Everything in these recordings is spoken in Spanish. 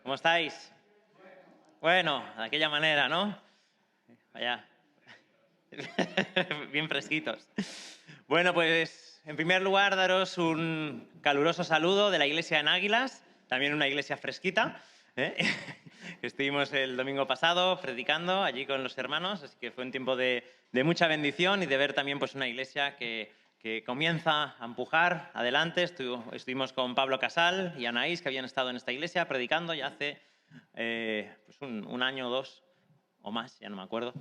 ¿Cómo estáis? Bueno, de aquella manera, ¿no? Vaya. Bien fresquitos. Bueno, pues en primer lugar daros un caluroso saludo de la iglesia en Águilas, también una iglesia fresquita, ¿eh? Estuvimos el domingo pasado predicando allí con los hermanos, así que fue un tiempo de mucha bendición y de ver también pues, una iglesia que comienza a empujar adelante. Estuvimos con Pablo Casal y Anaís, que habían estado en esta iglesia predicando ya hace pues un año o dos o más, ya no me acuerdo.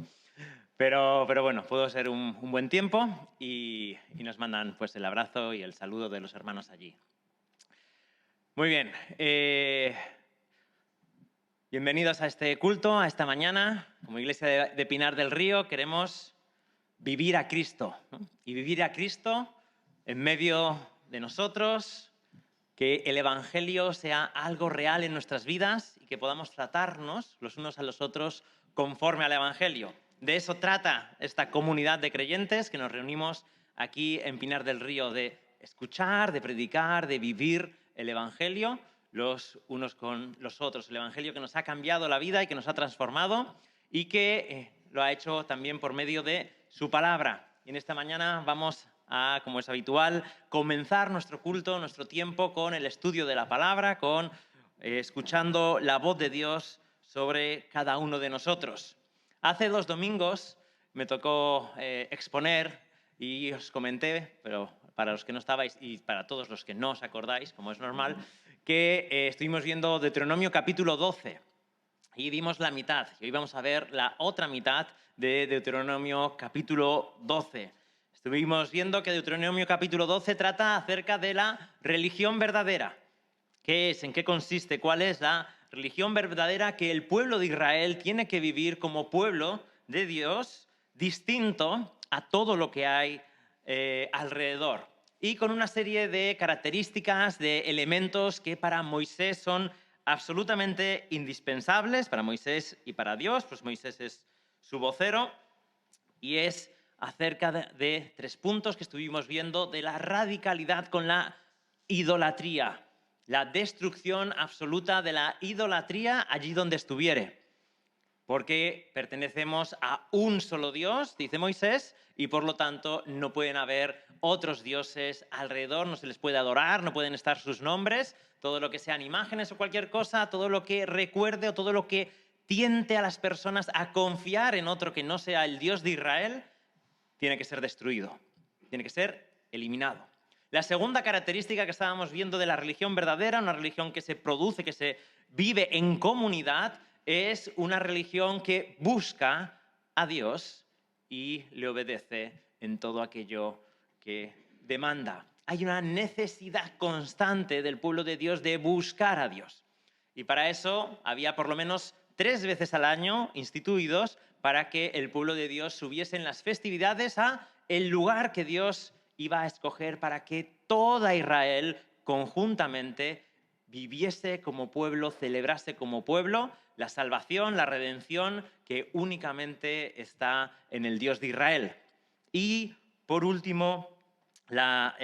Pero bueno, pudo ser un buen tiempo y nos mandan pues, el abrazo y el saludo de los hermanos allí. Muy bien. Bienvenidos a este culto, a esta mañana. Como Iglesia de Pinar del Río queremos vivir a Cristo, ¿no? Y vivir a Cristo en medio de nosotros, que el Evangelio sea algo real en nuestras vidas y que podamos tratarnos los unos a los otros conforme al Evangelio. De eso trata esta comunidad de creyentes que nos reunimos aquí en Pinar del Río, de escuchar, de predicar, de vivir el Evangelio los unos con los otros. El Evangelio que nos ha cambiado la vida y que nos ha transformado y que lo ha hecho también por medio de su palabra. Y en esta mañana vamos a, como es habitual, comenzar nuestro culto, nuestro tiempo con el estudio de la palabra, con escuchando la voz de Dios sobre cada uno de nosotros. Hace 2 domingos me tocó exponer y os comenté, pero para los que no estabais y para todos los que no os acordáis, como es normal, que estuvimos viendo Deuteronomio capítulo 12 y vimos la mitad. Y hoy vamos a ver la otra mitad de Deuteronomio capítulo 12. Estuvimos viendo que Deuteronomio capítulo 12 trata acerca de la religión verdadera. ¿Qué es? ¿En qué consiste? ¿Cuál es la religión verdadera que el pueblo de Israel tiene que vivir como pueblo de Dios, distinto a todo lo que hay alrededor? Y con una serie de características, de elementos que para Moisés son absolutamente indispensables, para Moisés y para Dios, pues Moisés es su vocero, y es acerca de 3 puntos que estuvimos viendo de la radicalidad con la idolatría, la destrucción absoluta de la idolatría allí donde estuviere. Porque pertenecemos a un solo Dios, dice Moisés, y por lo tanto no pueden haber otros dioses alrededor, no se les puede adorar, no pueden estar sus nombres, todo lo que sean imágenes o cualquier cosa, todo lo que recuerde o todo lo que tiente a las personas a confiar en otro que no sea el Dios de Israel, tiene que ser destruido, tiene que ser eliminado. La segunda característica que estábamos viendo de la religión verdadera, una religión que se produce, que se vive en comunidad, es una religión que busca a Dios y le obedece en todo aquello que demanda. Hay una necesidad constante del pueblo de Dios de buscar a Dios. Y para eso había por lo menos 3 veces al año instituidos para que el pueblo de Dios subiese en las festividades a el lugar que Dios iba a escoger para que toda Israel conjuntamente viviese como pueblo, celebrase como pueblo la salvación, la redención que únicamente está en el Dios de Israel. Y por último, la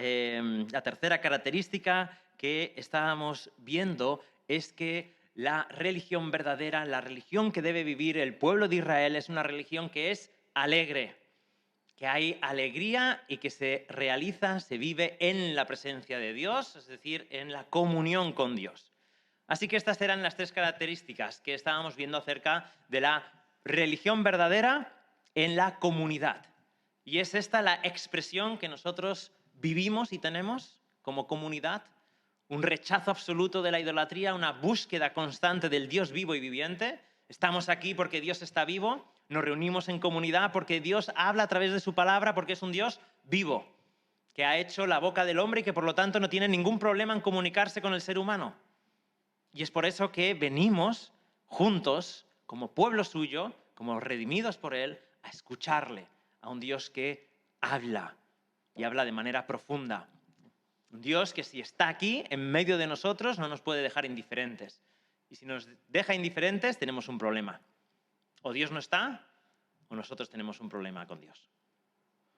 tercera característica que estábamos viendo es que la religión verdadera, la religión que debe vivir el pueblo de Israel es una religión que es alegre, que hay alegría y que se realiza, se vive en la presencia de Dios, es decir, en la comunión con Dios. Así que estas eran las 3 características que estábamos viendo acerca de la religión verdadera en la comunidad. Y es esta la expresión que nosotros vivimos y tenemos como comunidad, un rechazo absoluto de la idolatría, una búsqueda constante del Dios vivo y viviente. Estamos aquí porque Dios está vivo, nos reunimos en comunidad porque Dios habla a través de su palabra, porque es un Dios vivo, que ha hecho la boca del hombre y que por lo tanto no tiene ningún problema en comunicarse con el ser humano. Y es por eso que venimos juntos, como pueblo suyo, como redimidos por Él, a escucharle, a un Dios que habla y habla de manera profunda. Un Dios que si está aquí, en medio de nosotros, no nos puede dejar indiferentes. Y si nos deja indiferentes, tenemos un problema. O Dios no está, o nosotros tenemos un problema con Dios.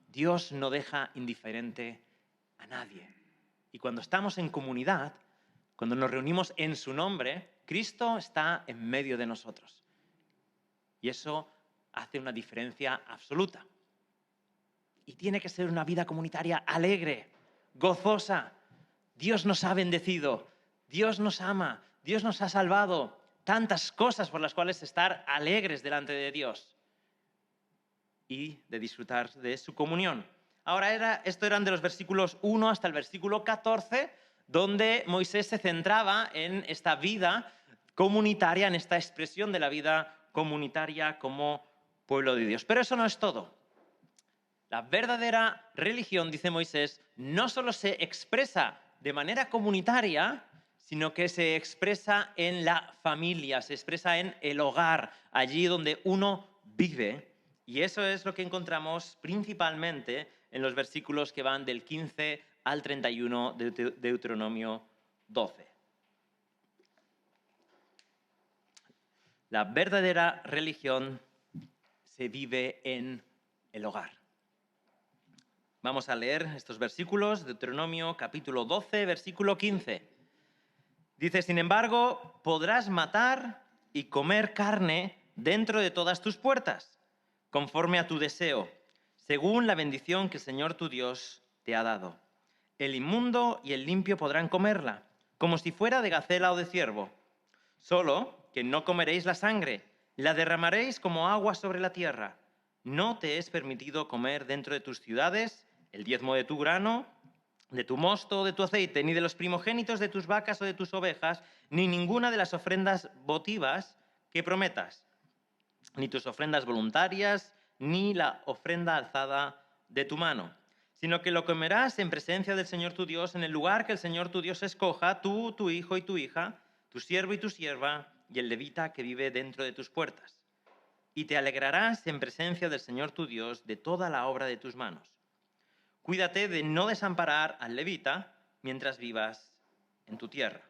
Dios no deja indiferente a nadie. Y cuando estamos en comunidad, Cuando nos reunimos en su nombre, Cristo está en medio de nosotros. Y eso hace una diferencia absoluta. Y tiene que ser una vida comunitaria alegre, gozosa. Dios nos ha bendecido, Dios nos ama, Dios nos ha salvado. Tantas cosas por las cuales estar alegres delante de Dios y de disfrutar de su comunión. Ahora, esto eran de los versículos 1 hasta el versículo 14, donde Moisés se centraba en esta vida comunitaria, en esta expresión de la vida comunitaria como pueblo de Dios. Pero eso no es todo. La verdadera religión, dice Moisés, no solo se expresa de manera comunitaria, sino que se expresa en la familia, se expresa en el hogar, allí donde uno vive. Y eso es lo que encontramos principalmente en los versículos que van del 15 al 31 de Deuteronomio 12. La verdadera religión se vive en el hogar. Vamos a leer estos versículos, Deuteronomio capítulo 12, versículo 15. Dice, sin embargo, podrás matar y comer carne dentro de todas tus puertas, conforme a tu deseo, según la bendición que el Señor tu Dios te ha dado. El inmundo y el limpio podrán comerla, como si fuera de gacela o de ciervo. Solo que no comeréis la sangre, la derramaréis como agua sobre la tierra. No te es permitido comer dentro de tus ciudades el diezmo de tu grano, de tu mosto o de tu aceite, ni de los primogénitos de tus vacas o de tus ovejas, ni ninguna de las ofrendas votivas que prometas, ni tus ofrendas voluntarias, ni la ofrenda alzada de tu mano, sino que lo comerás en presencia del Señor tu Dios, en el lugar que el Señor tu Dios escoja, tú, tu hijo y tu hija, tu siervo y tu sierva, y el levita que vive dentro de tus puertas. Y te alegrarás en presencia del Señor tu Dios de toda la obra de tus manos. Cuídate de no desamparar al levita mientras vivas en tu tierra.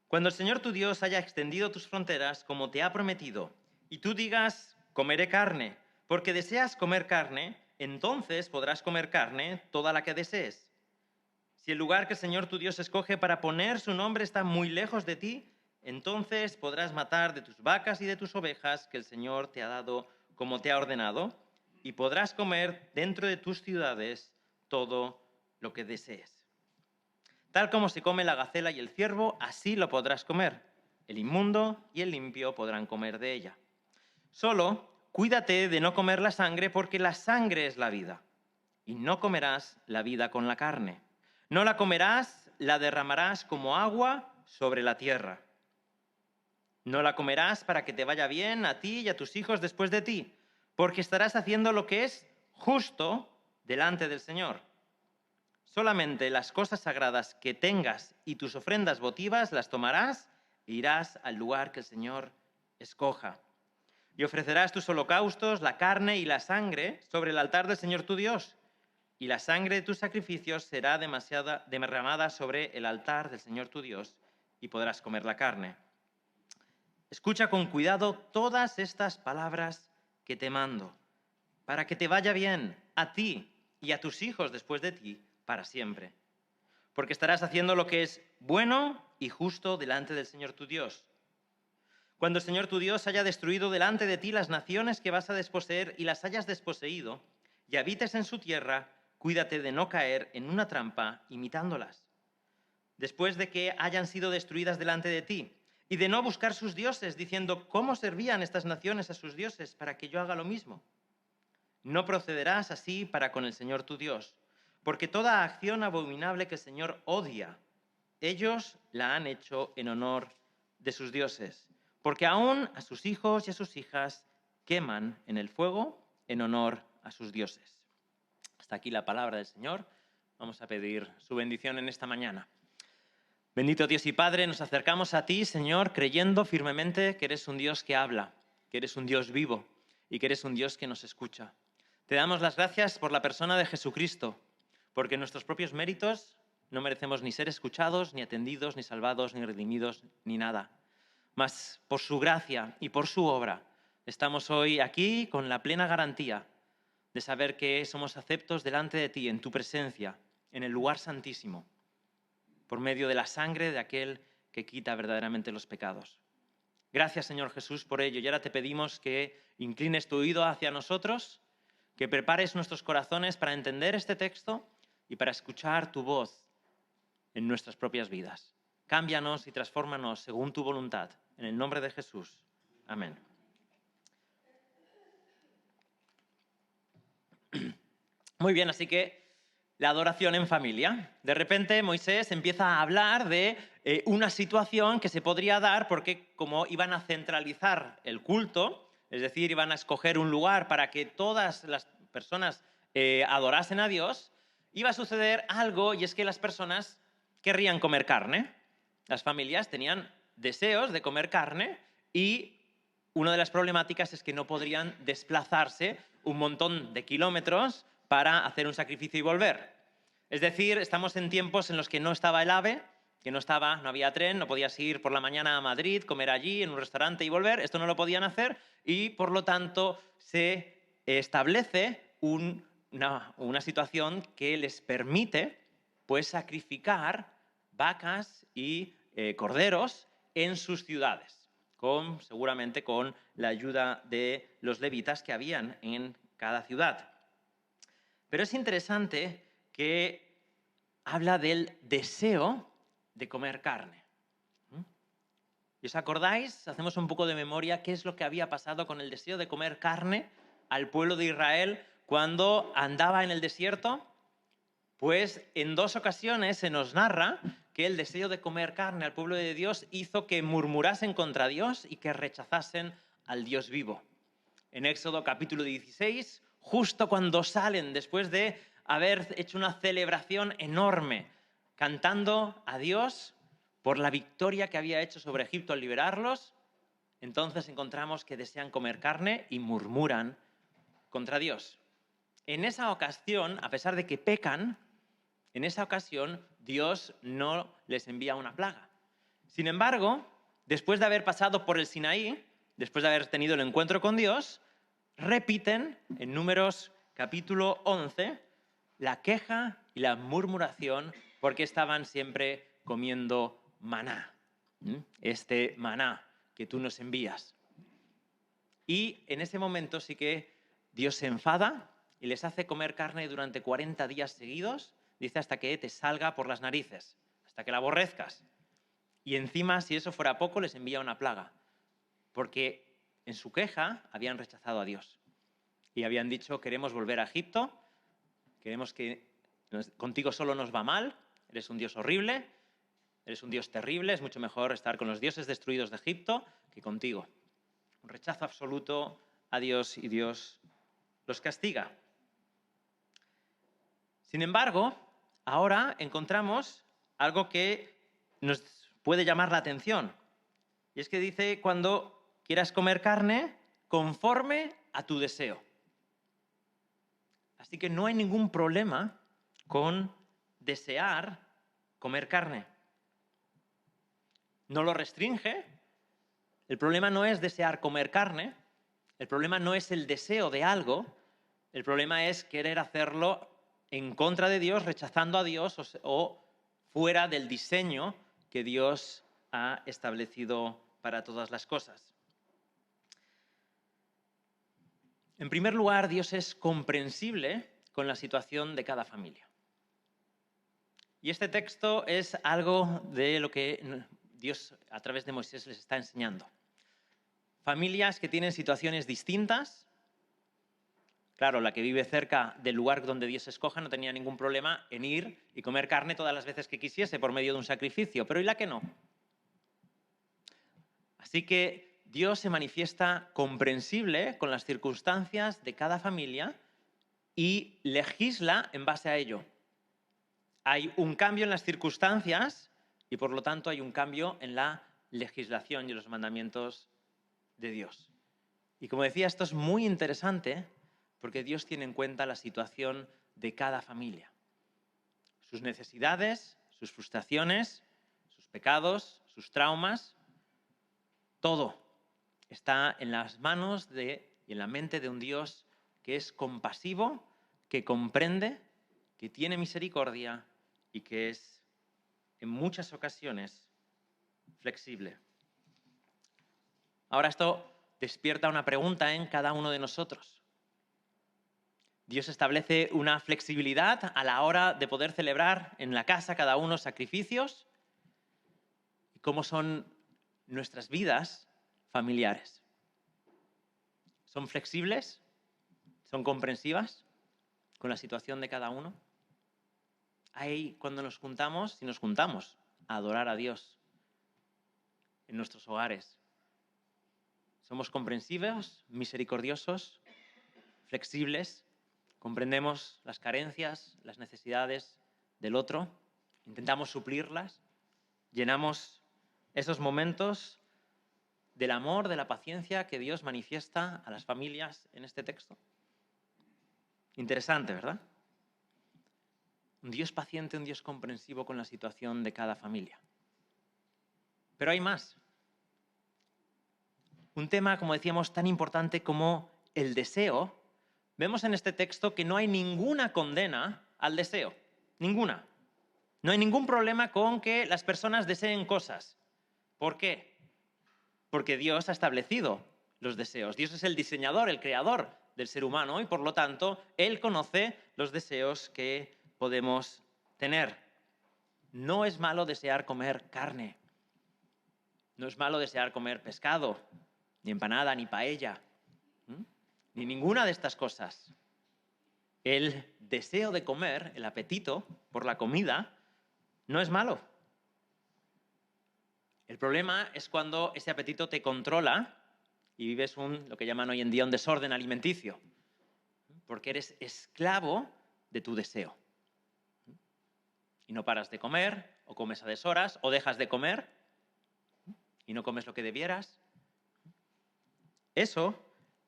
Cuando el Señor tu Dios haya extendido tus fronteras como te ha prometido, y tú digas, comeré carne, porque deseas comer carne, entonces podrás comer carne toda la que desees. Si el lugar que el Señor tu Dios escoge para poner su nombre está muy lejos de ti, entonces podrás matar de tus vacas y de tus ovejas que el Señor te ha dado como te ha ordenado, y podrás comer dentro de tus ciudades todo lo que desees. Tal como se come la gacela y el ciervo, así lo podrás comer. El inmundo y el limpio podrán comer de ella. Solo cuídate de no comer la sangre, porque la sangre es la vida, y no comerás la vida con la carne. No la comerás, la derramarás como agua sobre la tierra. No la comerás para que te vaya bien a ti y a tus hijos después de ti, porque estarás haciendo lo que es justo delante del Señor. Solamente las cosas sagradas que tengas y tus ofrendas votivas las tomarás e irás al lugar que el Señor escoja. Y ofrecerás tus holocaustos, la carne y la sangre sobre el altar del Señor tu Dios. Y la sangre de tus sacrificios será derramada sobre el altar del Señor tu Dios, y podrás comer la carne. Escucha con cuidado todas estas palabras que te mando, para que te vaya bien a ti y a tus hijos después de ti para siempre. Porque estarás haciendo lo que es bueno y justo delante del Señor tu Dios. Cuando el Señor tu Dios haya destruido delante de ti las naciones que vas a desposeer y las hayas desposeído, y habites en su tierra, cuídate de no caer en una trampa imitándolas. Después de que hayan sido destruidas delante de ti, y de no buscar sus dioses, diciendo, ¿cómo servían estas naciones a sus dioses para que yo haga lo mismo? No procederás así para con el Señor tu Dios, porque toda acción abominable que el Señor odia, ellos la han hecho en honor de sus dioses, porque aún a sus hijos y a sus hijas queman en el fuego en honor a sus dioses. Hasta aquí la palabra del Señor. Vamos a pedir su bendición en esta mañana. Bendito Dios y Padre, nos acercamos a ti, Señor, creyendo firmemente que eres un Dios que habla, que eres un Dios vivo y que eres un Dios que nos escucha. Te damos las gracias por la persona de Jesucristo, porque en nuestros propios méritos no merecemos ni ser escuchados, ni atendidos, ni salvados, ni redimidos, ni nada. Mas por su gracia y por su obra estamos hoy aquí con la plena garantía de saber que somos aceptos delante de ti, en tu presencia, en el lugar santísimo, por medio de la sangre de aquel que quita verdaderamente los pecados. Gracias, Señor Jesús, por ello. Y ahora te pedimos que inclines tu oído hacia nosotros, que prepares nuestros corazones para entender este texto y para escuchar tu voz en nuestras propias vidas. Cámbianos y transfórmanos según tu voluntad. En el nombre de Jesús. Amén. Muy bien, así que la adoración en familia. De repente Moisés empieza a hablar de una situación que se podría dar porque como iban a centralizar el culto, es decir, iban a escoger un lugar para que todas las personas adorasen a Dios, iba a suceder algo y es que las personas querrían comer carne. Las familias tenían deseos de comer carne y una de las problemáticas es que no podrían desplazarse un montón de kilómetros para hacer un sacrificio y volver. Es decir, estamos en tiempos en los que no estaba el AVE, que no había tren, no podías ir por la mañana a Madrid, comer allí en un restaurante y volver. Esto no lo podían hacer y, por lo tanto, se establece una situación que les permite pues, sacrificar vacas y corderos en sus ciudades, seguramente con la ayuda de los levitas que habían en cada ciudad. Pero es interesante que habla del deseo de comer carne. ¿Y os acordáis? Hacemos un poco de memoria qué es lo que había pasado con el deseo de comer carne al pueblo de Israel cuando andaba en el desierto. Pues en 2 ocasiones se nos narra que el deseo de comer carne al pueblo de Dios hizo que murmurasen contra Dios y que rechazasen al Dios vivo. En Éxodo capítulo 16, justo cuando salen, después de haber hecho una celebración enorme, cantando a Dios por la victoria que había hecho sobre Egipto al liberarlos, entonces encontramos que desean comer carne y murmuran contra Dios. En esa ocasión, a pesar de que pecan, en esa ocasión Dios no les envía una plaga. Sin embargo, después de haber pasado por el Sinaí, después de haber tenido el encuentro con Dios, repiten en Números capítulo 11 la queja y la murmuración porque estaban siempre comiendo maná, este maná que tú nos envías. Y en ese momento sí que Dios se enfada y les hace comer carne durante 40 días seguidos, dice hasta que te salga por las narices, hasta que la aborrezcas. Y encima, si eso fuera poco, les envía una plaga, porque en su queja habían rechazado a Dios y habían dicho, queremos volver a Egipto, queremos que contigo solo nos va mal, eres un Dios horrible, eres un Dios terrible, es mucho mejor estar con los dioses destruidos de Egipto que contigo. Un rechazo absoluto a Dios y Dios los castiga. Sin embargo, ahora encontramos algo que nos puede llamar la atención. Y es que dice, cuando quieras comer carne, conforme a tu deseo. Así que no hay ningún problema con desear comer carne. No lo restringe. El problema no es desear comer carne. El problema no es el deseo de algo. El problema es querer hacerlo en contra de Dios, rechazando a Dios o fuera del diseño que Dios ha establecido para todas las cosas. En primer lugar, Dios es comprensible con la situación de cada familia. Y este texto es algo de lo que Dios a través de Moisés les está enseñando. Familias que tienen situaciones distintas. Claro, la que vive cerca del lugar donde Dios escoja no tenía ningún problema en ir y comer carne todas las veces que quisiese por medio de un sacrificio, pero ¿y la que no? Así que Dios se manifiesta comprensible con las circunstancias de cada familia y legisla en base a ello. Hay un cambio en las circunstancias y por lo tanto hay un cambio en la legislación y los mandamientos de Dios. Y como decía, esto es muy interesante porque Dios tiene en cuenta la situación de cada familia. Sus necesidades, sus frustraciones, sus pecados, sus traumas, todo está en las manos y en la mente de un Dios que es compasivo, que comprende, que tiene misericordia y que es en muchas ocasiones flexible. Ahora esto despierta una pregunta en cada uno de nosotros. Dios establece una flexibilidad a la hora de poder celebrar en la casa cada uno sacrificios. ¿Y cómo son nuestras vidas familiares? ¿Son flexibles? ¿Son comprensivas con la situación de cada uno? Ahí cuando nos juntamos, si nos juntamos a adorar a Dios en nuestros hogares, ¿somos comprensivos, misericordiosos, flexibles? ¿Comprendemos las carencias, las necesidades del otro? ¿Intentamos suplirlas? ¿Llenamos esos momentos del amor, de la paciencia que Dios manifiesta a las familias en este texto? Interesante, ¿verdad? Un Dios paciente, un Dios comprensivo con la situación de cada familia. Pero hay más. Un tema, como decíamos, tan importante como el deseo. Vemos en este texto que no hay ninguna condena al deseo. Ninguna. No hay ningún problema con que las personas deseen cosas. ¿Por qué? Porque Dios ha establecido los deseos. Dios es el diseñador, el creador del ser humano y por lo tanto Él conoce los deseos que podemos tener. No es malo desear comer carne. No es malo desear comer pescado, ni empanada, ni paella, ni ninguna de estas cosas. El deseo de comer, el apetito por la comida, no es malo. El problema es cuando ese apetito te controla y vives lo que llaman hoy en día un desorden alimenticio, porque eres esclavo de tu deseo. Y no paras de comer, o comes a deshoras, o dejas de comer, y no comes lo que debieras. Eso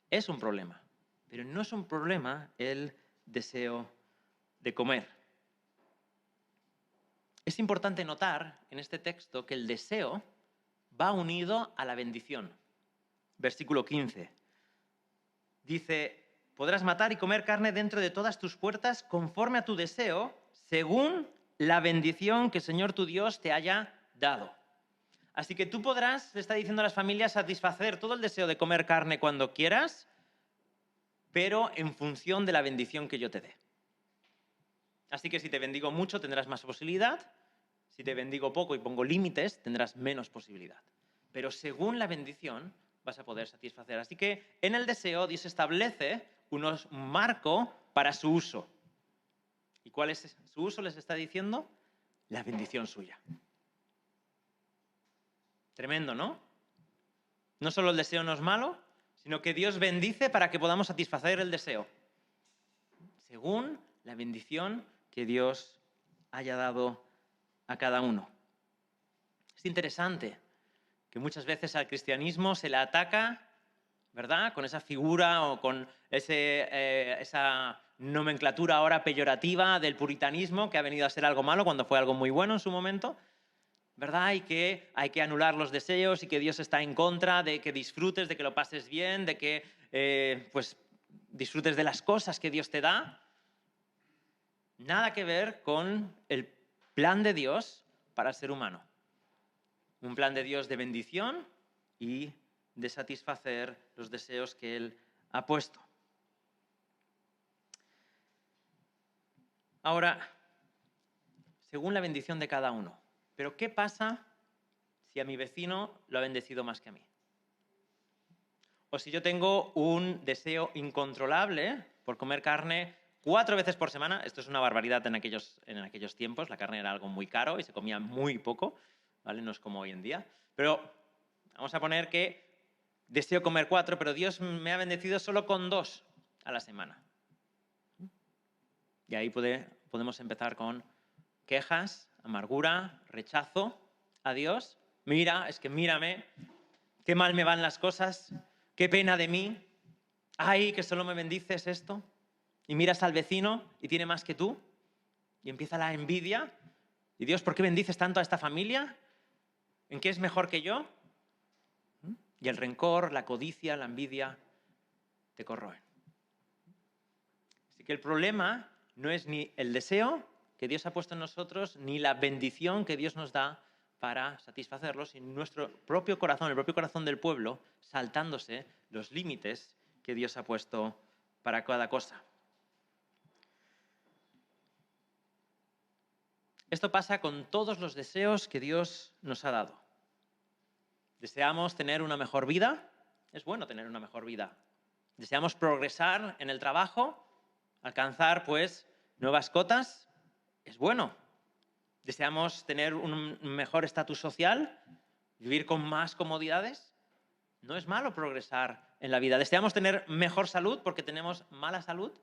es un problema, pero no es un problema el deseo de comer. Es importante notar en este texto que el deseo va unido a la bendición. Versículo 15. Dice, podrás matar y comer carne dentro de todas tus puertas conforme a tu deseo, según la bendición que el Señor tu Dios te haya dado. Así que tú podrás, le está diciendo a las familias, satisfacer todo el deseo de comer carne cuando quieras, pero en función de la bendición que yo te dé. Así que si te bendigo mucho tendrás más posibilidad, si te bendigo poco y pongo límites tendrás menos posibilidad. Pero según la bendición vas a poder satisfacer. Así que en el deseo Dios establece un marco para su uso. ¿Y cuál es su uso? Les está diciendo la bendición suya. Tremendo, ¿no? No solo el deseo no es malo, sino que Dios bendice para que podamos satisfacer el deseo, según la bendición que Dios haya dado a cada uno. Es interesante que muchas veces al cristianismo se le ataca, ¿verdad?, con esa figura o con esa nomenclatura ahora peyorativa del puritanismo que ha venido a ser algo malo cuando fue algo muy bueno en su momento, ¿verdad? Y que hay que anular los deseos y que Dios está en contra de que disfrutes, de que lo pases bien, de que pues disfrutes de las cosas que Dios te da. Nada que ver con el plan de Dios para el ser humano. Un plan de Dios de bendición y de satisfacer los deseos que Él ha puesto. Ahora, según la bendición de cada uno. Pero ¿qué pasa si a mi vecino lo ha bendecido más que a mí? O si yo tengo un deseo incontrolable por comer carne 4 veces por semana. Esto es una barbaridad en aquellos tiempos. La carne era algo muy caro y se comía muy poco, ¿vale? No es como hoy en día. Pero vamos a poner que deseo comer 4, pero Dios me ha bendecido solo con 2 a la semana. Y ahí podemos empezar con quejas, amargura, rechazo a Dios. Mira, es que mírame, qué mal me van las cosas, qué pena de mí. Ay, que solo me bendices esto. Y miras al vecino y tiene más que tú. Y empieza la envidia. Y Dios, ¿por qué bendices tanto a esta familia? ¿En qué es mejor que yo? Y el rencor, la codicia, la envidia te corroen. Así que el problema no es ni el deseo, que Dios ha puesto en nosotros, ni la bendición que Dios nos da para satisfacerlo, sino nuestro propio corazón, el propio corazón del pueblo, saltándose los límites que Dios ha puesto para cada cosa. Esto pasa con todos los deseos que Dios nos ha dado. Deseamos tener una mejor vida, es bueno tener una mejor vida. Deseamos progresar en el trabajo, alcanzar pues nuevas cotas, es bueno. Deseamos tener un mejor estatus social, vivir con más comodidades, no es malo progresar en la vida. Deseamos tener mejor salud porque tenemos mala salud,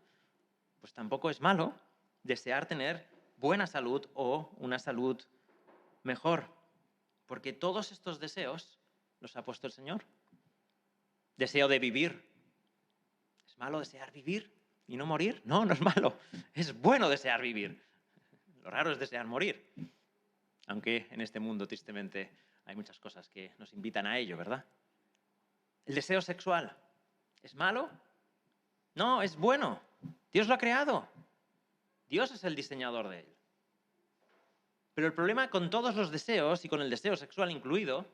pues tampoco es malo desear tener buena salud o una salud mejor, porque todos estos deseos los ha puesto el Señor. Deseo de vivir. ¿Es malo desear vivir y no morir? No, no es malo. Es bueno desear vivir. Lo raro es desear morir. Aunque en este mundo, tristemente, hay muchas cosas que nos invitan a ello, ¿verdad? El deseo sexual. ¿Es malo? No, es bueno. Dios lo ha creado. Dios es el diseñador de él. Pero el problema con todos los deseos, y con el deseo sexual incluido,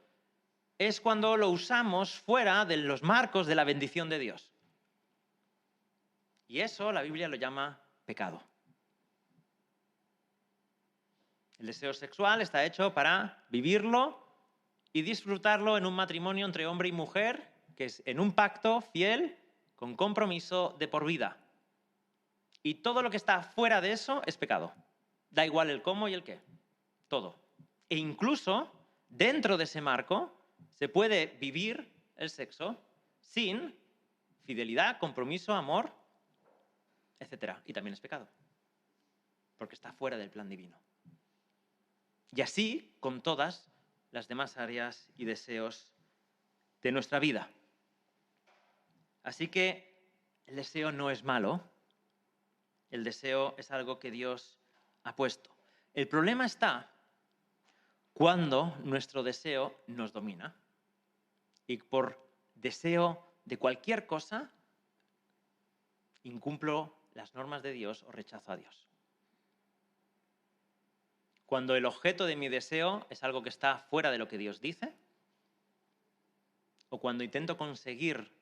es cuando lo usamos fuera de los marcos de la bendición de Dios. Y eso la Biblia lo llama pecado. El deseo sexual está hecho para vivirlo y disfrutarlo en un matrimonio entre hombre y mujer, que es en un pacto fiel, con compromiso de por vida. Y todo lo que está fuera de eso es pecado. Da igual el cómo y el qué. Todo. E incluso, dentro de ese marco, se puede vivir el sexo sin fidelidad, compromiso, amor, etc. Y también es pecado. Porque está fuera del plan divino. Y así con todas las demás áreas y deseos de nuestra vida. Así que el deseo no es malo. El deseo es algo que Dios ha puesto. El problema está cuando nuestro deseo nos domina y por deseo de cualquier cosa incumplo las normas de Dios o rechazo a Dios. Cuando el objeto de mi deseo es algo que está fuera de lo que Dios dice, o cuando intento conseguir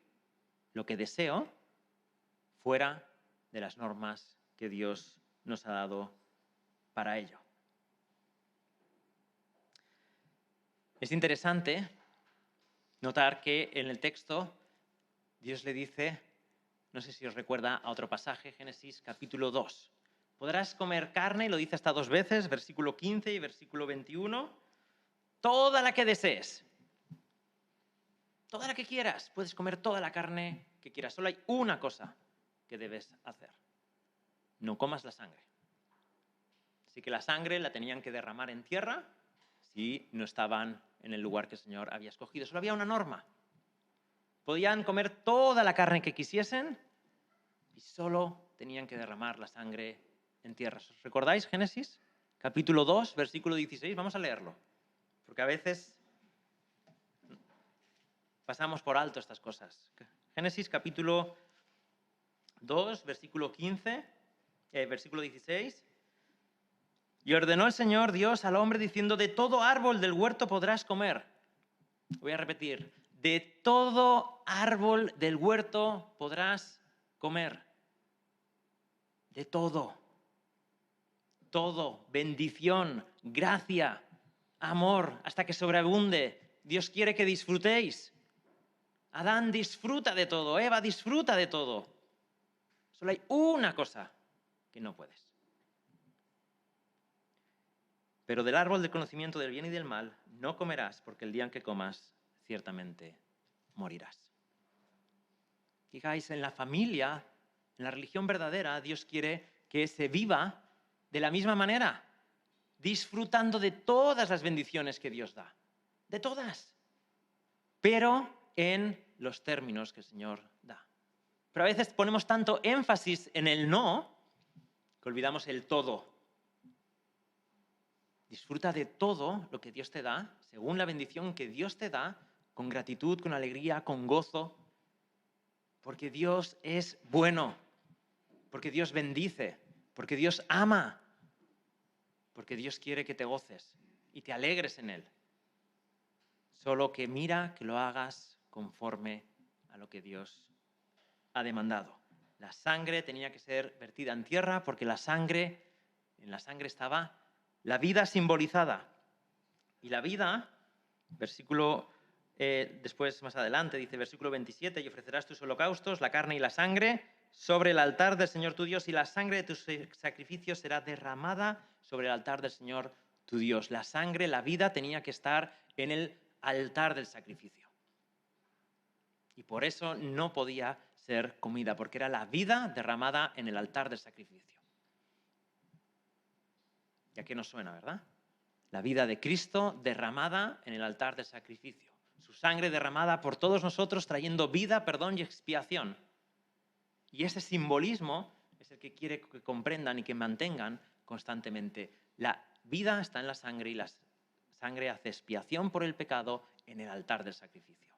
lo que deseo fuera de las normas que Dios nos ha dado para ello. Es interesante notar que en el texto Dios le dice, no sé si os recuerda a otro pasaje, Génesis capítulo 2. Podrás comer carne, y lo dice hasta 2 veces, versículo 15 y versículo 21, toda la que desees, toda la que quieras, puedes comer toda la carne que quieras. Solo hay una cosa que debes hacer, no comas la sangre. Así que la sangre la tenían que derramar en tierra si no estaban en el lugar que el Señor había escogido. Solo había una norma. Podían comer toda la carne que quisiesen y solo tenían que derramar la sangre en tierra. ¿Os recordáis Génesis? Capítulo 2, versículo 16. Vamos a leerlo. Porque a veces pasamos por alto estas cosas. Génesis capítulo 2, versículo 15, versículo 16. Y ordenó el Señor Dios al hombre diciendo, de todo árbol del huerto podrás comer. Voy a repetir, de todo árbol del huerto podrás comer. De todo. Todo, bendición, gracia, amor, hasta que sobreabunde. Dios quiere que disfrutéis. Adán disfruta de todo, Eva disfruta de todo. Solo hay una cosa que no puedes. Pero del árbol del conocimiento del bien y del mal no comerás, porque el día en que comas, ciertamente morirás. Fijáis, en la familia, en la religión verdadera, Dios quiere que se viva de la misma manera, disfrutando de todas las bendiciones que Dios da, de todas, pero en los términos que el Señor da. Pero a veces ponemos tanto énfasis en el no, que olvidamos el todo. Disfruta de todo lo que Dios te da, según la bendición que Dios te da, con gratitud, con alegría, con gozo, porque Dios es bueno, porque Dios bendice, porque Dios ama. porque Dios quiere que te goces y te alegres en Él. Solo que mira que lo hagas conforme a lo que Dios ha demandado. La sangre tenía que ser vertida en tierra porque en la sangre estaba la vida simbolizada. Y la vida, versículo, después más adelante, dice versículo 27, y ofrecerás tus holocaustos, la carne y la sangre, sobre el altar del Señor tu Dios, y la sangre de tus sacrificios será derramada sobre el altar del Señor tu Dios. La sangre, la vida tenía que estar en el altar del sacrificio. Y por eso no podía ser comida, porque era la vida derramada en el altar del sacrificio. ¿Y a qué nos suena, verdad? La vida de Cristo derramada en el altar del sacrificio. Su sangre derramada por todos nosotros, trayendo vida, perdón y expiación. Y ese simbolismo es el que quiere que comprendan y que mantengan constantemente. La vida está en la sangre y la sangre hace expiación por el pecado en el altar del sacrificio.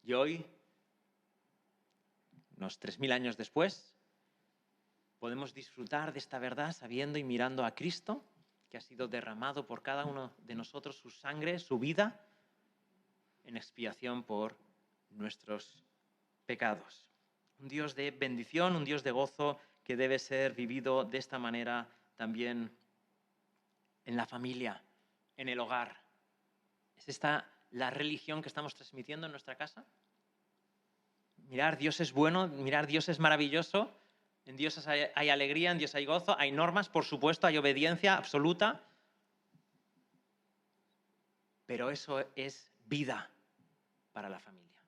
Y hoy, unos 3000 años después, podemos disfrutar de esta verdad sabiendo y mirando a Cristo, que ha sido derramado por cada uno de nosotros, su sangre, su vida, en expiación por nuestros pecados. Un Dios de bendición, un Dios de gozo que debe ser vivido de esta manera también en la familia, en el hogar. ¿Es esta la religión que estamos transmitiendo en nuestra casa? Mirar, Dios es bueno, mirar, Dios es maravilloso, en Dios hay alegría, en Dios hay gozo, hay normas, por supuesto, hay obediencia absoluta, pero eso es vida para la familia.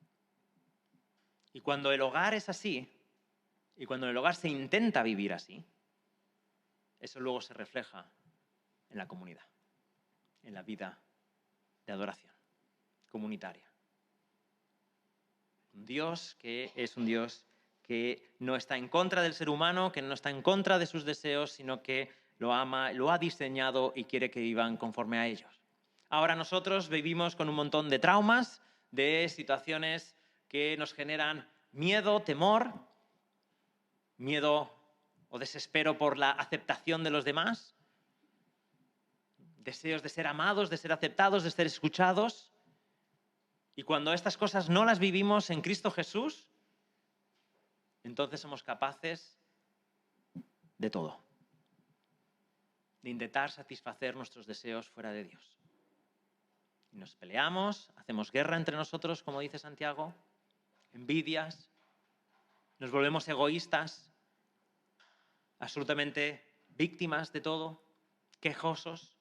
Y cuando el hogar es así, y cuando en el hogar se intenta vivir así, eso luego se refleja en la comunidad, en la vida de adoración comunitaria. Un Dios que es un Dios que no está en contra del ser humano, que no está en contra de sus deseos, sino que lo ama, lo ha diseñado y quiere que vivan conforme a ellos. Ahora nosotros vivimos con un montón de traumas, de situaciones que nos generan miedo, temor, miedo o desespero por la aceptación de los demás, deseos de ser amados, de ser aceptados, de ser escuchados. Y cuando estas cosas no las vivimos en Cristo Jesús, entonces somos capaces de todo, de intentar satisfacer nuestros deseos fuera de Dios. Y nos peleamos, hacemos guerra entre nosotros, como dice Santiago, envidias, nos volvemos egoístas, absolutamente víctimas de todo, quejosos,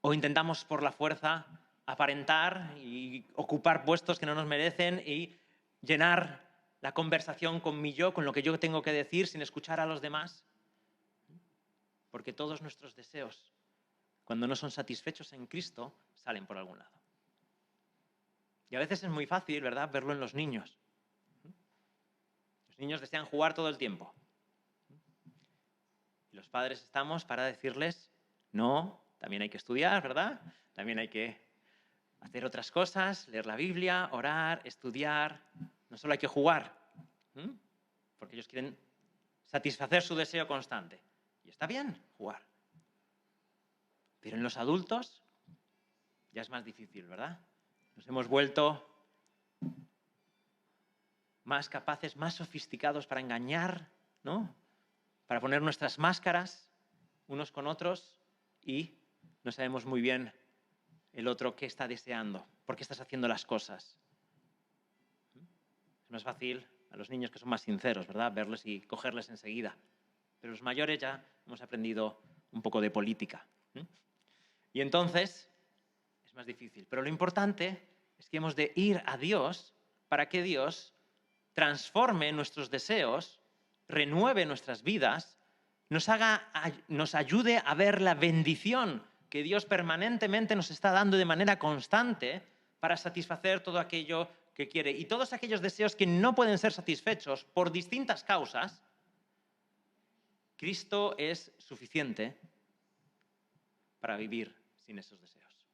o intentamos por la fuerza aparentar y ocupar puestos que no nos merecen y llenar la conversación con mi yo, con lo que yo tengo que decir sin escuchar a los demás. Porque todos nuestros deseos, cuando no son satisfechos en Cristo, salen por algún lado. Y a veces es muy fácil, ¿verdad?, verlo en los niños. Los niños desean jugar todo el tiempo. Y los padres estamos para decirles, no, también hay que estudiar, ¿verdad? También hay que hacer otras cosas, leer la Biblia, orar, estudiar. No solo hay que jugar, porque ellos quieren satisfacer su deseo constante. Y está bien jugar. Pero en los adultos ya es más difícil, ¿verdad? Nos hemos vuelto más capaces, más sofisticados para engañar, ¿no? Para poner nuestras máscaras unos con otros y no sabemos muy bien el otro qué está deseando, por qué estás haciendo las cosas. Es más fácil a los niños que son más sinceros, ¿verdad?, verles y cogerles enseguida. Pero los mayores ya hemos aprendido un poco de política. Y entonces es más difícil. Pero lo importante es que hemos de ir a Dios para que Dios transforme nuestros deseos, renueve nuestras vidas, nos ayude a ver la bendición que Dios permanentemente nos está dando de manera constante para satisfacer todo aquello que quiere. Y todos aquellos deseos que no pueden ser satisfechos por distintas causas, Cristo es suficiente para vivir sin esos deseos.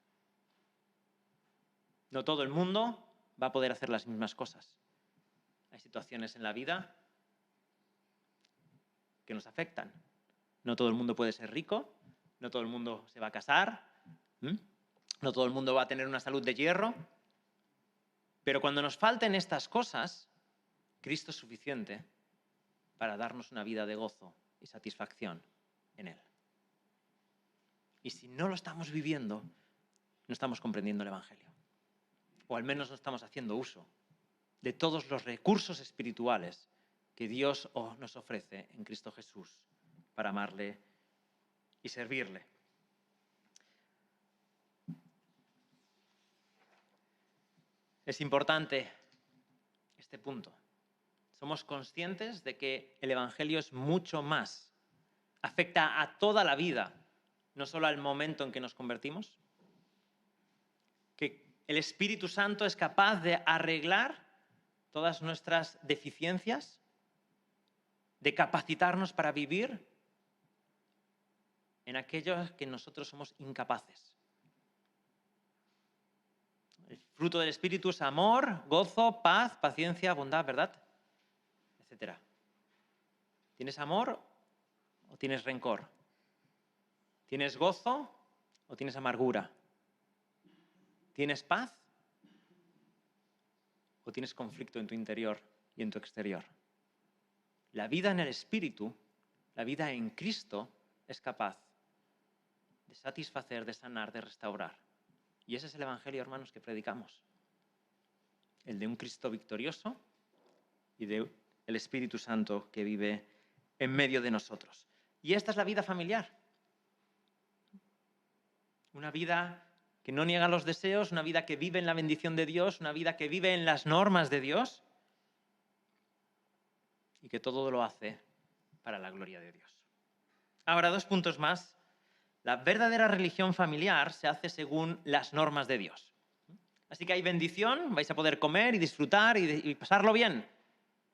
No todo el mundo va a poder hacer las mismas cosas. Hay situaciones en la vida que nos afectan. No todo el mundo puede ser rico, no todo el mundo se va a casar, no todo el mundo va a tener una salud de hierro. Pero cuando nos falten estas cosas, Cristo es suficiente para darnos una vida de gozo y satisfacción en Él. Y si no lo estamos viviendo, no estamos comprendiendo el Evangelio. O al menos no estamos haciendo uso de todos los recursos espirituales que Dios nos ofrece en Cristo Jesús para amarle y servirle. Es importante este punto. Somos conscientes de que el Evangelio es mucho más. Afecta a toda la vida, no solo al momento en que nos convertimos. Que el Espíritu Santo es capaz de arreglar todas nuestras deficiencias, de capacitarnos para vivir en aquello que nosotros somos incapaces. El fruto del Espíritu es amor, gozo, paz, paciencia, bondad, ¿verdad? Etcétera. ¿Tienes amor o tienes rencor? ¿Tienes gozo o tienes amargura? ¿Tienes paz o tienes conflicto en tu interior y en tu exterior? La vida en el Espíritu, la vida en Cristo, es capaz de satisfacer, de sanar, de restaurar. Y ese es el Evangelio, hermanos, que predicamos. El de un Cristo victorioso y de el Espíritu Santo que vive en medio de nosotros. Y esta es la vida familiar. Una vida que no niega los deseos, una vida que vive en la bendición de Dios, una vida que vive en las normas de Dios y que todo lo hace para la gloria de Dios. Ahora, 2 puntos más. La verdadera religión familiar se hace según las normas de Dios. Así que hay bendición, vais a poder comer y disfrutar y pasarlo bien.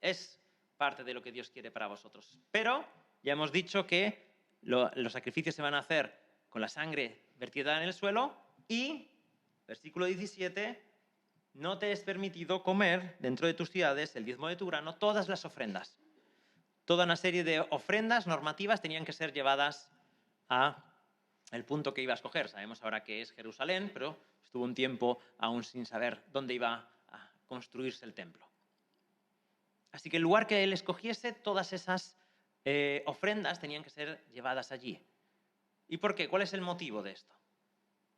Es parte de lo que Dios quiere para vosotros. Pero ya hemos dicho que los sacrificios se van a hacer con la sangre vertida en el suelo y, versículo 17, no te es permitido comer dentro de tus ciudades el diezmo de tu grano, todas las ofrendas. Toda una serie de ofrendas normativas tenían que ser llevadas a el punto que iba a escoger. Sabemos ahora que es Jerusalén, pero estuvo un tiempo aún sin saber dónde iba a construirse el templo. Así que el lugar que él escogiese, todas esas ofrendas tenían que ser llevadas allí. ¿Y por qué? ¿Cuál es el motivo de esto?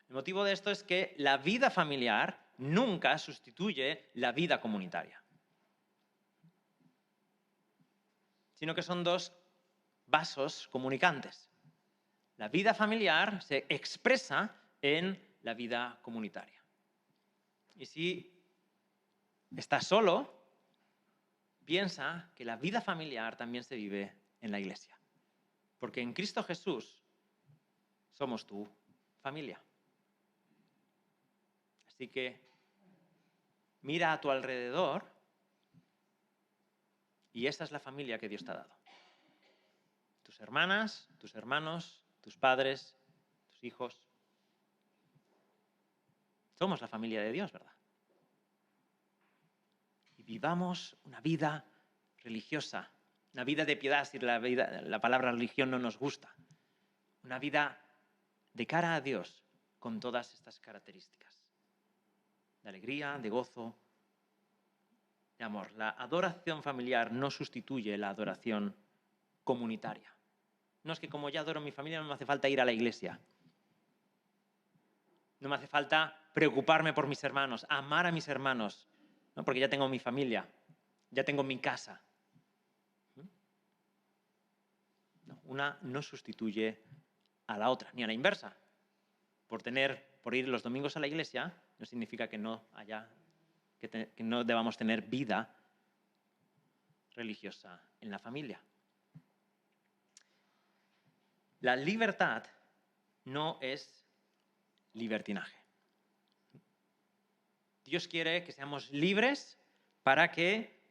El motivo de esto es que la vida familiar nunca sustituye la vida comunitaria, sino que son 2 vasos comunicantes. La vida familiar se expresa en la vida comunitaria. Y si estás solo, piensa que la vida familiar también se vive en la iglesia. Porque en Cristo Jesús somos tu familia. Así que mira a tu alrededor y esa es la familia que Dios te ha dado. Tus hermanas, tus hermanos, tus padres, tus hijos. Somos la familia de Dios, ¿verdad? Y vivamos una vida religiosa, una vida de piedad, si la palabra religión no nos gusta. Una vida de cara a Dios con todas estas características. De alegría, de gozo, de amor. La adoración familiar no sustituye la adoración comunitaria. No es que como ya adoro a mi familia no me hace falta ir a la iglesia. No me hace falta preocuparme por mis hermanos, amar a mis hermanos, ¿no? Porque ya tengo mi familia, ya tengo mi casa. No, una no sustituye a la otra, ni a la inversa. Por ir los domingos a la iglesia no significa que no debamos tener vida religiosa en la familia. La libertad no es libertinaje. Dios quiere que seamos libres para que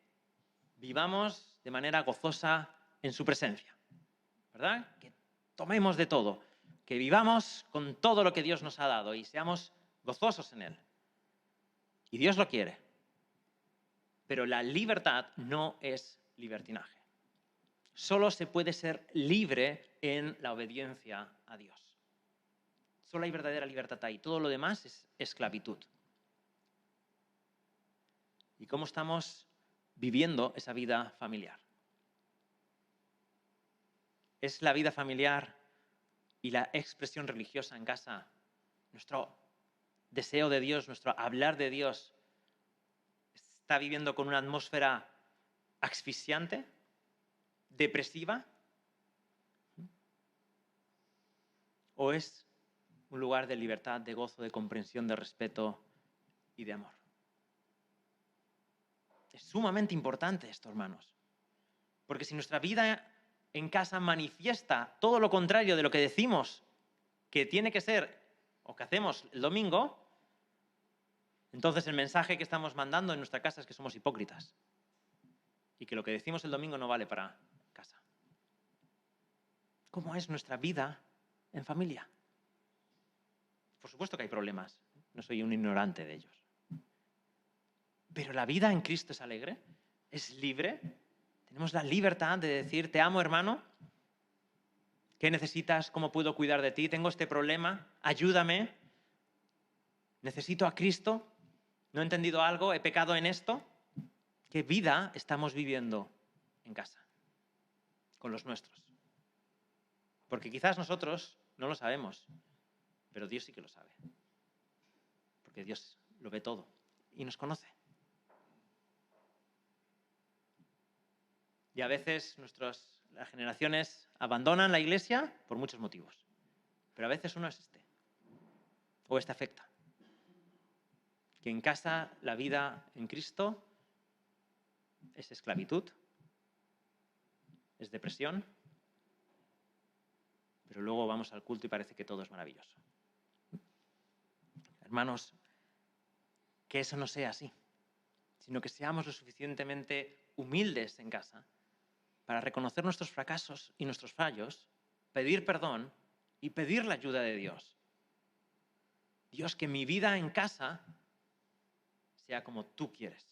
vivamos de manera gozosa en su presencia, ¿verdad? Que tomemos de todo, que vivamos con todo lo que Dios nos ha dado y seamos gozosos en Él. Y Dios lo quiere. Pero la libertad no es libertinaje. Solo se puede ser libre en la obediencia a Dios. Solo hay verdadera libertad ahí. Todo lo demás es esclavitud. ¿Y cómo estamos viviendo esa vida familiar? ¿Es la vida familiar y la expresión religiosa en casa nuestro deseo de Dios, nuestro hablar de Dios, está viviendo con una atmósfera asfixiante, depresiva? ¿O es un lugar de libertad, de gozo, de comprensión, de respeto y de amor? Es sumamente importante esto, hermanos. Porque si nuestra vida en casa manifiesta todo lo contrario de lo que decimos que tiene que ser o que hacemos el domingo, entonces el mensaje que estamos mandando en nuestra casa es que somos hipócritas y que lo que decimos el domingo no vale para casa. ¿Cómo es nuestra vida en familia? Por supuesto que hay problemas, no soy un ignorante de ellos. Pero la vida en Cristo es alegre, es libre. Tenemos la libertad de decir, te amo, hermano. ¿Qué necesitas? ¿Cómo puedo cuidar de ti? Tengo este problema, ayúdame. Necesito a Cristo. ¿No he entendido algo? ¿He pecado en esto? ¿Qué vida estamos viviendo en casa con los nuestros? Porque quizás nosotros no lo sabemos, pero Dios sí que lo sabe. Porque Dios lo ve todo y nos conoce. Y a veces las generaciones abandonan la iglesia por muchos motivos. Pero a veces uno es este. O este afecta. Que en casa la vida en Cristo es esclavitud, es depresión, pero luego vamos al culto y parece que todo es maravilloso. Hermanos, que eso no sea así, sino que seamos lo suficientemente humildes en casa para reconocer nuestros fracasos y nuestros fallos, pedir perdón y pedir la ayuda de Dios. Dios, que mi vida en casa sea como tú quieres.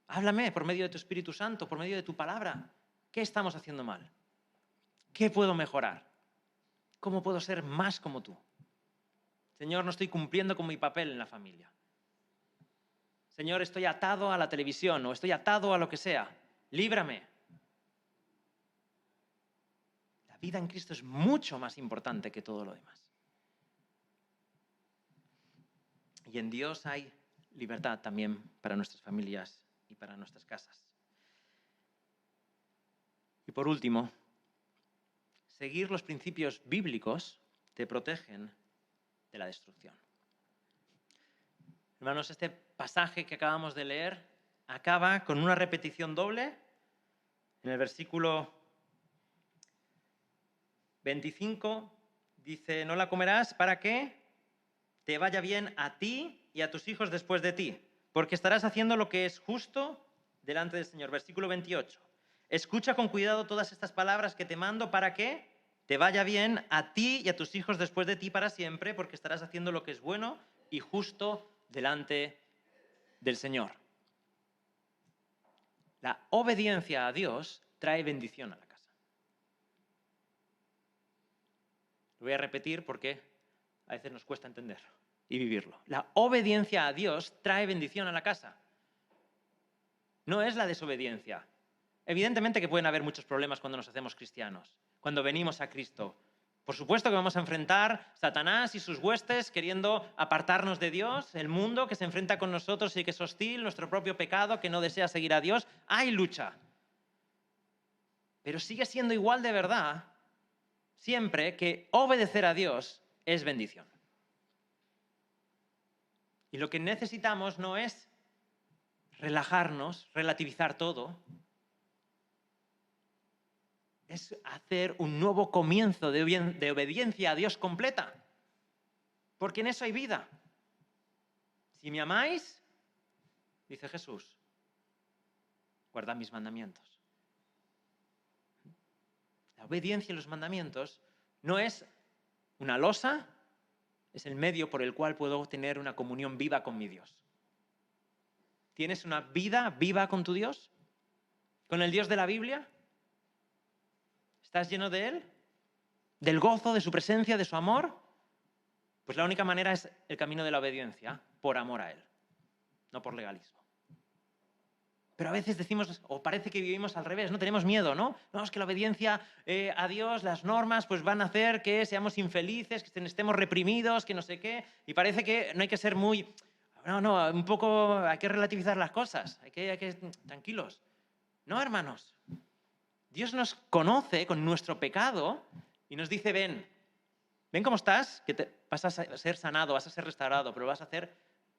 Háblame por medio de tu Espíritu Santo, por medio de tu palabra. ¿Qué estamos haciendo mal? ¿Qué puedo mejorar? ¿Cómo puedo ser más como tú? Señor, no estoy cumpliendo con mi papel en la familia. Señor, estoy atado a la televisión o estoy atado a lo que sea. Líbrame. La vida en Cristo es mucho más importante que todo lo demás. Y en Dios hay libertad también para nuestras familias y para nuestras casas. Y por último, seguir los principios bíblicos te protegen de la destrucción. Hermanos, este pasaje que acabamos de leer acaba con una repetición doble en el versículo 25. Dice, no la comerás para que te vaya bien a ti y a tus hijos después de ti, porque estarás haciendo lo que es justo delante del Señor. Versículo 28. Escucha con cuidado todas estas palabras que te mando para que te vaya bien a ti y a tus hijos después de ti para siempre, porque estarás haciendo lo que es bueno y justo delante del Señor. La obediencia a Dios trae bendición a la casa. Lo voy a repetir porque a veces nos cuesta entenderlo y vivirlo. La obediencia a Dios trae bendición a la casa. No es la desobediencia. Evidentemente que pueden haber muchos problemas cuando nos hacemos cristianos, cuando venimos a Cristo. Por supuesto que vamos a enfrentar Satanás y sus huestes queriendo apartarnos de Dios, el mundo que se enfrenta con nosotros y que es hostil, nuestro propio pecado que no desea seguir a Dios. Hay lucha. Pero sigue siendo igual de verdad siempre que obedecer a Dios es bendición. Y lo que necesitamos no es relajarnos, relativizar todo. Es hacer un nuevo comienzo de obediencia a Dios completa. Porque en eso hay vida. Si me amáis, dice Jesús, guardad mis mandamientos. La obediencia a los mandamientos no es una losa, es el medio por el cual puedo tener una comunión viva con mi Dios. ¿Tienes una vida viva con tu Dios? ¿Con el Dios de la Biblia? ¿Estás lleno de Él? ¿Del gozo, de su presencia, de su amor? Pues la única manera es el camino de la obediencia, por amor a Él, no por legalismo. Pero a veces decimos, o parece que vivimos al revés, no tenemos miedo, ¿no? No, es que la obediencia a Dios, las normas, pues van a hacer que seamos infelices, que estemos reprimidos, que no sé qué. Y parece que no hay que ser muy... No, un poco hay que relativizar las cosas, hay que tranquilos. No, hermanos. Dios nos conoce con nuestro pecado y nos dice, ven cómo estás, que vas a ser sanado, vas a ser restaurado, pero lo vas a hacer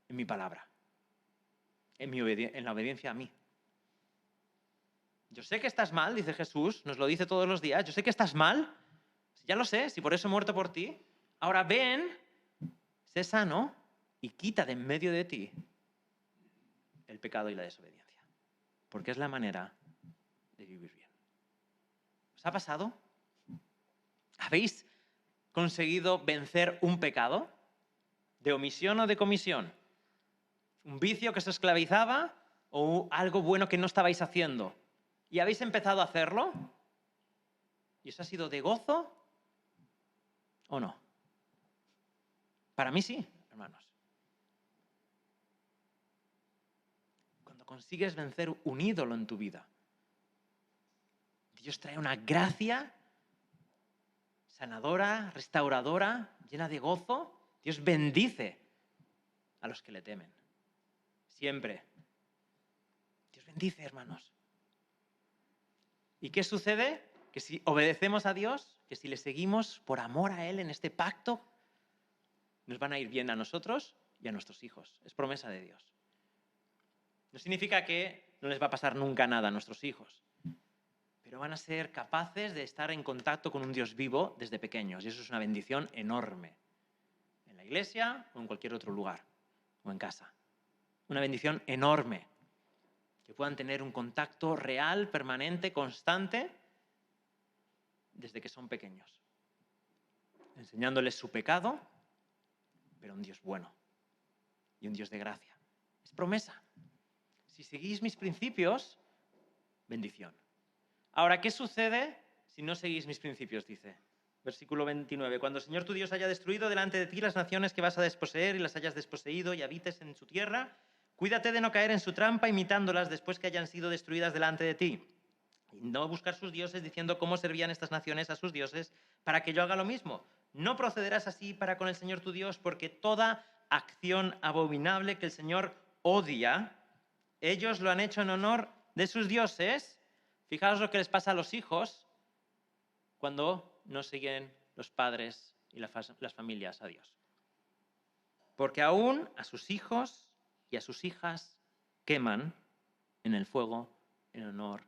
en mi palabra, en la obediencia a mí. Yo sé que estás mal, dice Jesús, nos lo dice todos los días, yo sé que estás mal, ya lo sé, si por eso he muerto por ti. Ahora ven, sé sano y quita de en medio de ti el pecado y la desobediencia, porque es la manera de vivir bien. ¿Os ha pasado? ¿Habéis conseguido vencer un pecado? ¿De omisión o de comisión? ¿Un vicio que os esclavizaba o algo bueno que no estabais haciendo? ¿Y habéis empezado a hacerlo? ¿Y os ha sido de gozo o no? Para mí sí, hermanos. Cuando consigues vencer un ídolo en tu vida, Dios trae una gracia sanadora, restauradora, llena de gozo. Dios bendice a los que le temen. Siempre. Dios bendice, hermanos. ¿Y qué sucede? Que si obedecemos a Dios, que si le seguimos por amor a Él en este pacto, nos van a ir bien a nosotros y a nuestros hijos. Es promesa de Dios. No significa que no les va a pasar nunca nada a nuestros hijos, pero van a ser capaces de estar en contacto con un Dios vivo desde pequeños. Y eso es una bendición enorme. En la iglesia o en cualquier otro lugar, o en casa. Una bendición enorme. Que puedan tener un contacto real, permanente, constante, desde que son pequeños. Enseñándoles su pecado, pero un Dios bueno. Y un Dios de gracia. Es promesa. Si seguís mis principios, bendición. Ahora, ¿qué sucede si no seguís mis principios? Dice, versículo 29. Cuando el Señor tu Dios haya destruido delante de ti las naciones que vas a desposeer y las hayas desposeído y habites en su tierra, cuídate de no caer en su trampa imitándolas después que hayan sido destruidas delante de ti. Y no buscar sus dioses diciendo cómo servían estas naciones a sus dioses para que yo haga lo mismo. No procederás así para con el Señor tu Dios, porque toda acción abominable que el Señor odia, ellos lo han hecho en honor de sus dioses. Fijaos lo que les pasa a los hijos cuando no siguen los padres y las familias a Dios. Porque aún a sus hijos y a sus hijas queman en el fuego en honor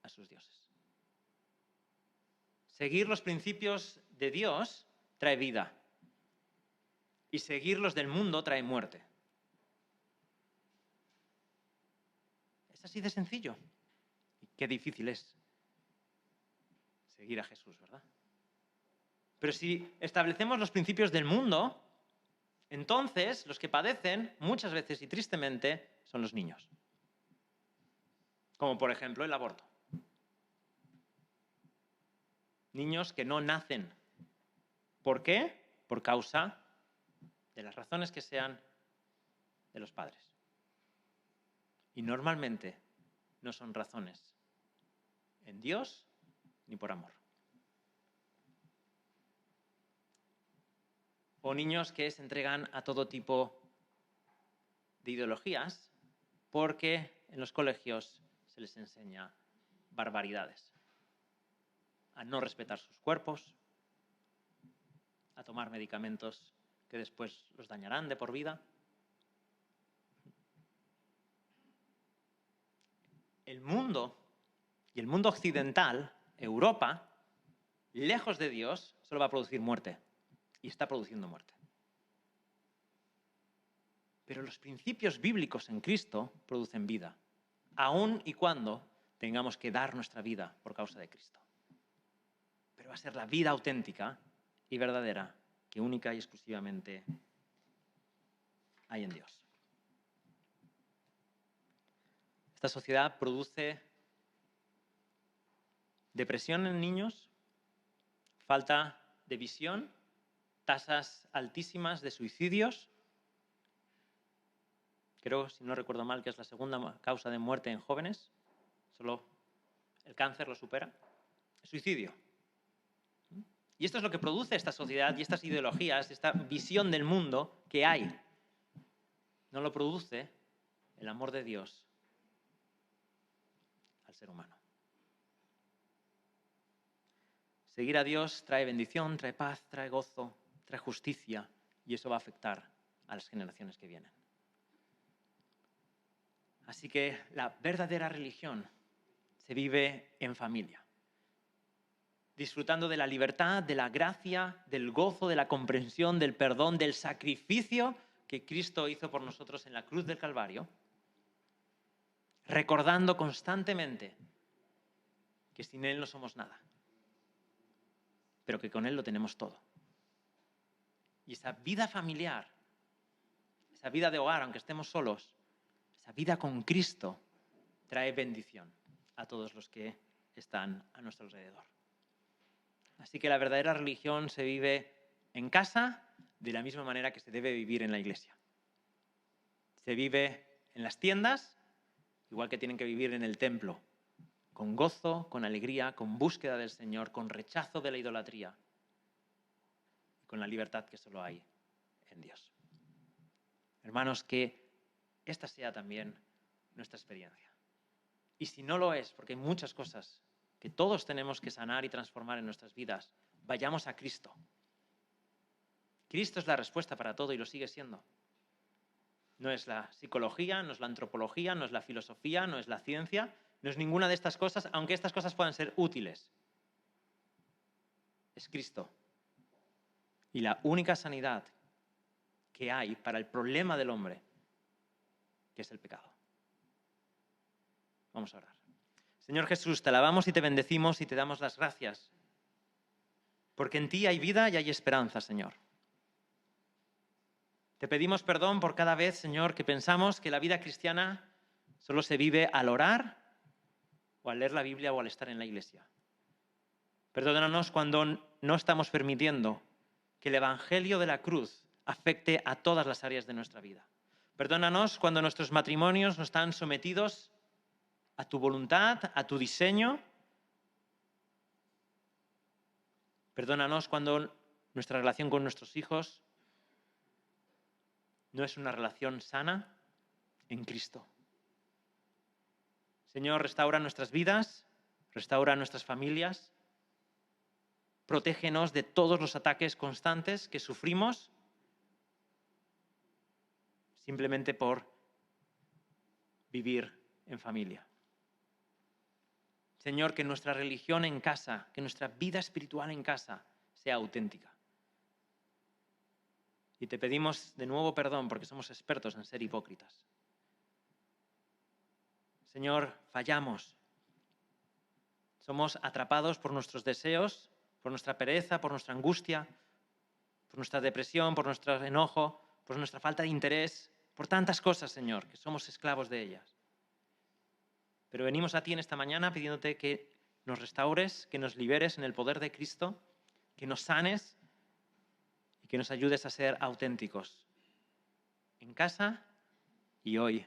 a sus dioses. Seguir los principios de Dios trae vida y seguir los del mundo trae muerte. Es así de sencillo. Y qué difícil es seguir a Jesús, ¿verdad? Pero si establecemos los principios del mundo, entonces los que padecen muchas veces y tristemente son los niños. Como por ejemplo el aborto. Niños que no nacen. ¿Por qué? Por causa de las razones que sean de los padres. Y normalmente no son razones en Dios ni por amor. O niños que se entregan a todo tipo de ideologías porque en los colegios se les enseña barbaridades. A no respetar sus cuerpos, a tomar medicamentos que después los dañarán de por vida. El mundo y el mundo occidental, Europa, lejos de Dios, solo va a producir muerte. Y está produciendo muerte. Pero los principios bíblicos en Cristo producen vida, aun y cuando tengamos que dar nuestra vida por causa de Cristo. Pero va a ser la vida auténtica y verdadera que única y exclusivamente hay en Dios. Esta sociedad produce depresión en niños, falta de visión, tasas altísimas de suicidios. Creo, si no recuerdo mal, que es la segunda causa de muerte en jóvenes. Solo el cáncer lo supera. Suicidio. Y esto es lo que produce esta sociedad y estas ideologías, esta visión del mundo que hay. No lo produce el amor de Dios al ser humano. Seguir a Dios trae bendición, trae paz, trae gozo, trae justicia, y eso va a afectar a las generaciones que vienen. Así que la verdadera religión se vive en familia, disfrutando de la libertad, de la gracia, del gozo, de la comprensión, del perdón, del sacrificio que Cristo hizo por nosotros en la cruz del Calvario, recordando constantemente que sin Él no somos nada, pero que con Él lo tenemos todo. Y esa vida familiar, esa vida de hogar, aunque estemos solos, esa vida con Cristo trae bendición a todos los que están a nuestro alrededor. Así que la verdadera religión se vive en casa de la misma manera que se debe vivir en la iglesia. Se vive en las tiendas, igual que tienen que vivir en el templo, con gozo, con alegría, con búsqueda del Señor, con rechazo de la idolatría, con la libertad que solo hay en Dios. Hermanos, que esta sea también nuestra experiencia. Y si no lo es, porque hay muchas cosas que todos tenemos que sanar y transformar en nuestras vidas, vayamos a Cristo. Cristo es la respuesta para todo y lo sigue siendo. No es la psicología, no es la antropología, no es la filosofía, no es la ciencia, no es ninguna de estas cosas, aunque estas cosas puedan ser útiles. Es Cristo. Y la única sanidad que hay para el problema del hombre, que es el pecado. Vamos a orar. Señor Jesús, te alabamos y te bendecimos y te damos las gracias, porque en ti hay vida y hay esperanza, Señor. Te pedimos perdón por cada vez, Señor, que pensamos que la vida cristiana solo se vive al orar o al leer la Biblia o al estar en la iglesia. Perdónanos cuando no estamos permitiendo que el Evangelio de la cruz afecte a todas las áreas de nuestra vida. Perdónanos cuando nuestros matrimonios no están sometidos a tu voluntad, a tu diseño. Perdónanos cuando nuestra relación con nuestros hijos no es una relación sana en Cristo. Señor, restaura nuestras vidas, restaura nuestras familias, protégenos de todos los ataques constantes que sufrimos simplemente por vivir en familia. Señor, que nuestra religión en casa, que nuestra vida espiritual en casa sea auténtica. Y te pedimos de nuevo perdón porque somos expertos en ser hipócritas. Señor, fallamos. Somos atrapados por nuestros deseos, por nuestra pereza, por nuestra angustia, por nuestra depresión, por nuestro enojo, por nuestra falta de interés, por tantas cosas, Señor, que somos esclavos de ellas. Pero venimos a ti en esta mañana pidiéndote que nos restaures, que nos liberes en el poder de Cristo, que nos sanes y que nos ayudes a ser auténticos en casa y hoy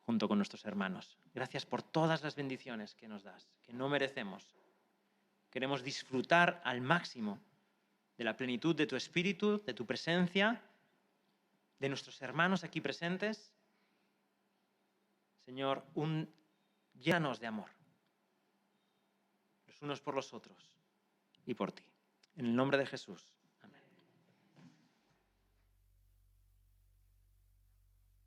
junto con nuestros hermanos. Gracias por todas las bendiciones que nos das, que no merecemos. Queremos disfrutar al máximo de la plenitud de tu espíritu, de tu presencia, de nuestros hermanos aquí presentes. Señor, llénanos de amor, los unos por los otros y por ti. En el nombre de Jesús.